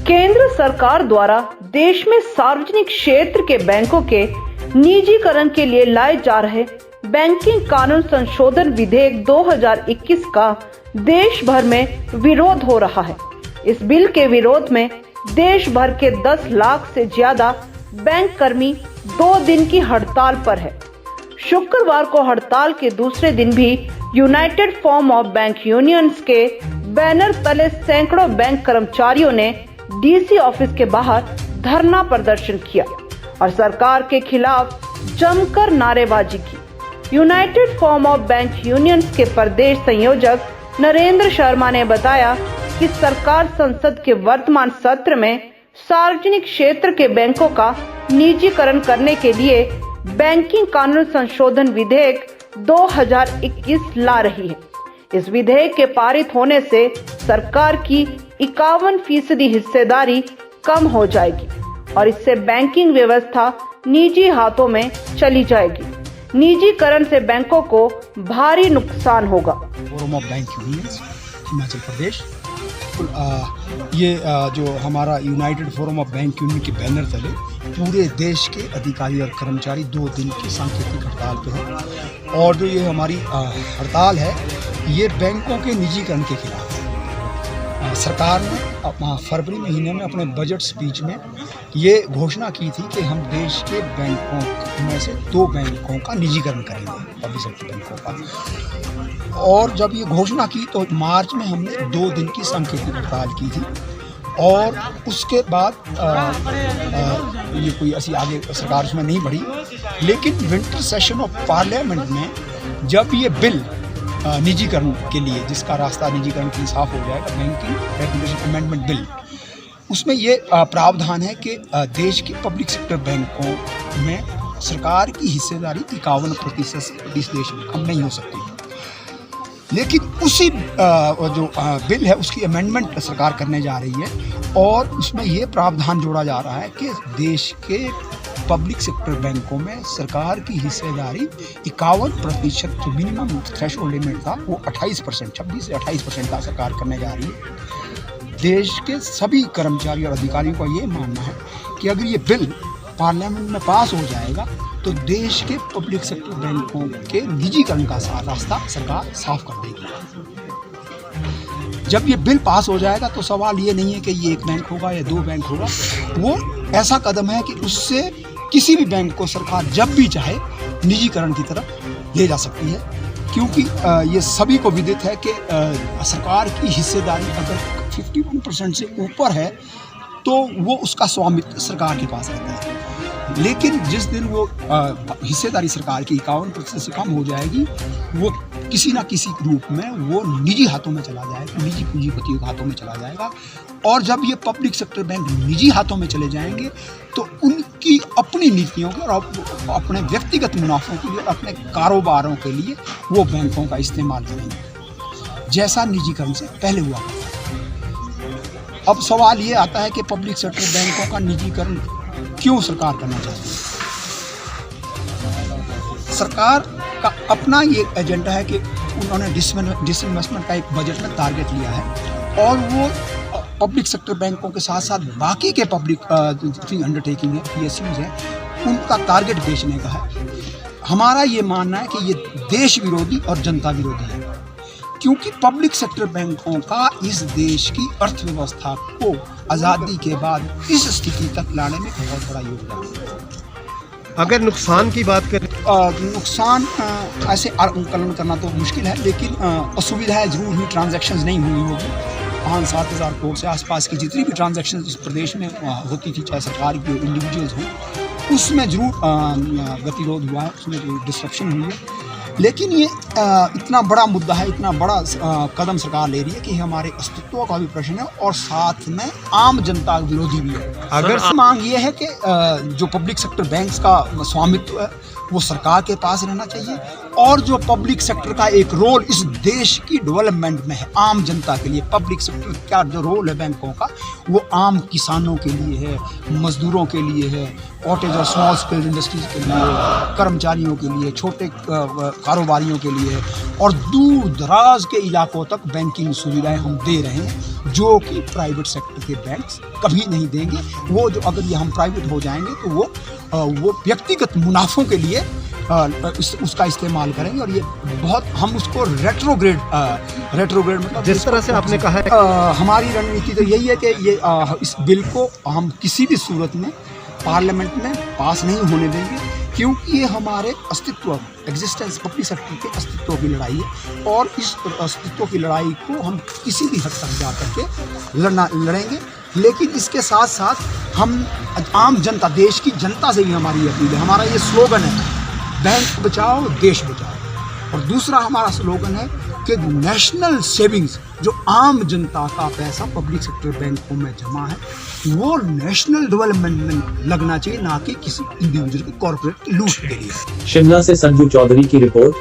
केंद्र सरकार द्वारा देश में सार्वजनिक क्षेत्र के बैंकों के निजीकरण के लिए लाए जा रहे बैंकिंग कानून संशोधन विधेयक 2021 का देश भर में विरोध हो रहा है। इस बिल के विरोध में देश भर के 10 लाख से ज्यादा बैंक कर्मी 2 दिन की हड़ताल पर है। शुक्रवार को हड़ताल के दूसरे दिन भी United forum of bank unions के बैनर तले सैकड़ों बैंक कर्मचारियों ने डीसी ऑफिस के बाहर धरना प्रदर्शन किया और सरकार के खिलाफ जमकर नारेबाजी की। United forum of bank unions के प्रदेश संयोजक नरेंद्र शर्मा ने बताया कि सरकार संसद के वर्तमान सत्र में सार्वजनिक क्षेत्र के बैंकों का निजीकरण करने के लिए बैंकिंग कानून संशोधन विधेयक 2021 ला रही है। इस विधेयक के पारित होने से सरकार की 51% हिस्सेदारी कम हो जाएगी और इससे बैंकिंग व्यवस्था निजी हाथों में चली जाएगी। निजीकरण से बैंकों को भारी नुकसान होगा। Forum of bank unions Himachal Pradesh ये जो हमारा united forum of bank union के बैनर तले पूरे देश के अधिकारी और कर्मचारी 2 दिन की सांकेतिक हड़ताल पे हैं और जो ये हमारी हड़ताल है ये बैंकों के निजीकरण के खिलाफ है। सरकार ने फरवरी महीने में अपने बजट स्पीच में ये घोषणा की थी कि हम देश के बैंकों में से 2 बैंकों का निजीकरण करेंगे, पब्लिक सेक्टर बैंकों का। और जब ये घोषणा की तो मार्च में हमने 2 दिन की सांकेतिक हड़ताल की थी और उसके बाद ये कोई ऐसी आगे सरकार उसमें नहीं बढ़ी। लेकिन विंटर सेशन ऑफ पार्लियामेंट में जब ये बिल निजीकरण के लिए, जिसका रास्ता निजीकरण के लिए साफ हो जाएगा, बैंकिंग रेगुलेशन अमेंडमेंट बिल, उसमें ये प्रावधान है कि देश के पब्लिक सेक्टर बैंकों में सरकार की हिस्सेदारी 51% से इस देश में कम नहीं हो सकती। लेकिन उसी जो बिल है उसकी अमेंडमेंट सरकार करने जा रही है और उसमें ये प्रावधान जोड़ा जा रहा है कि देश के पब्लिक सेक्टर बैंकों में सरकार की हिस्सेदारी 51% जो मिनिमम थ्रेशोल्ड लिमिट था वो 28%, 26 से 28% का सरकार करने जा रही है। देश के सभी कर्मचारी और अधिकारियों का ये मानना है कि अगर ये बिल पार्लियामेंट में पास हो जाएगा तो देश के पब्लिक सेक्टर बैंकों के निजीकरण का रास्ता सरकार साफ कर देगी। जब ये बिल पास हो जाएगा तो सवाल ये नहीं है कि ये 1 बैंक होगा या 2 बैंक होगा, वो ऐसा कदम है कि उससे किसी भी बैंक को सरकार जब भी चाहे निजीकरण की तरफ ले जा सकती है। क्योंकि ये सभी को विदित है कि सरकार की हिस्सेदारी अगर 51% से ऊपर है तो वो उसका स्वामित्व सरकार के पास रहता है। लेकिन जिस दिन वो हिस्सेदारी सरकार की 51% से कम हो जाएगी, वो किसी ना किसी रूप में वो निजी हाथों में चला जाएगा, निजी पूंजीपतियों के हाथों में चला जाएगा। और जब ये पब्लिक सेक्टर बैंक निजी हाथों में चले जाएंगे तो उनकी अपनी नीतियों के और अपने व्यक्तिगत मुनाफों के लिए, अपने कारोबारों के लिए वो बैंकों का इस्तेमाल करेंगे, जैसा निजीकरण से पहले हुआ। अब सवाल ये आता है कि पब्लिक सेक्टर बैंकों का निजीकरण क्यों सरकार करना चाहती है। सरकार का अपना ये एजेंडा है कि उन्होंने डिसइन्वेस्टमेंट का एक बजट में टारगेट लिया है और वो पब्लिक सेक्टर बैंकों के साथ साथ बाकी के पब्लिक अंडरटेकिंग है, PSUs हैं, उनका टारगेट बेचने का है। हमारा ये मानना है कि ये देश विरोधी और जनता विरोधी है, क्योंकि पब्लिक सेक्टर बैंकों का इस देश की अर्थव्यवस्था को आज़ादी के बाद इस स्थिति तक लाने में बहुत बड़ा योगदान है। अगर नुकसान की बात करें, नुकसान ऐसे आकलन करना तो मुश्किल है, लेकिन असुविधाएं जरूर हुई, ट्रांजैक्शंस नहीं हुई होगी। 5-7 हज़ार करोड़ से आसपास की जितनी भी ट्रांजैक्शन इस प्रदेश में होती थी, चाहे सरकार की इंडिविजुअल्स हों, उसमें जरूर गतिरोध हुआ है, उसमें जो डिस्ट्रप्शन हुई है। लेकिन ये इतना बड़ा मुद्दा है, इतना बड़ा कदम सरकार ले रही है कि हमारे अस्तित्व का भी प्रश्न है और साथ में आम जनता विरोधी भी है। अगर मांग ये है कि जो पब्लिक सेक्टर बैंक्स का स्वामित्व है वो सरकार के पास रहना चाहिए और जो पब्लिक सेक्टर का एक रोल इस देश की डेवलपमेंट में है, आम जनता के लिए पब्लिक सेक्टर का जो रोल है बैंकों का, वो आम किसानों के लिए है, मजदूरों के लिए है, कॉटेज और स्मॉल स्केल इंडस्ट्रीज के लिए, कर्मचारियों के लिए, छोटे कारोबारियों के लिए और दूर दराज के इलाकों तक बैंकिंग सुविधाएं हम दे रहे हैं। जो कि प्राइवेट सेक्टर के बैंक्स कभी नहीं देंगे। वो जो अगर ये हम प्राइवेट हो जाएंगे तो वो व्यक्तिगत मुनाफों के लिए उसका इस्तेमाल करेंगे, और ये बहुत हम उसको रेट्रोग्रेड मतलब जिस तरह से आपने कहा है हमारी रणनीति तो यही है कि ये इस बिल को हम किसी भी सूरत में पार्लियामेंट में पास नहीं होने देंगे, क्योंकि ये हमारे अस्तित्व एग्जिस्टेंस पब्लिक सेक्टर के अस्तित्व की लड़ाई है, और इस अस्तित्व की लड़ाई को हम किसी भी हद तक जा करके लड़ेंगे। लेकिन इसके साथ साथ हम आम जनता, देश की जनता से भी हमारी अपील है। हमारा ये स्लोगन है, बैंक बचाओ देश बचाओ, और दूसरा हमारा स्लोगन है कि नेशनल सेविंग्स, जो आम जनता का पैसा पब्लिक सेक्टर बैंकों में जमा है, वो नेशनल डेवलपमेंट में लगना चाहिए, ना कि किसी इंडिविजुअल की कॉर्पोरेट लूट के लिए। शिमला से संजू चौधरी की रिपोर्ट,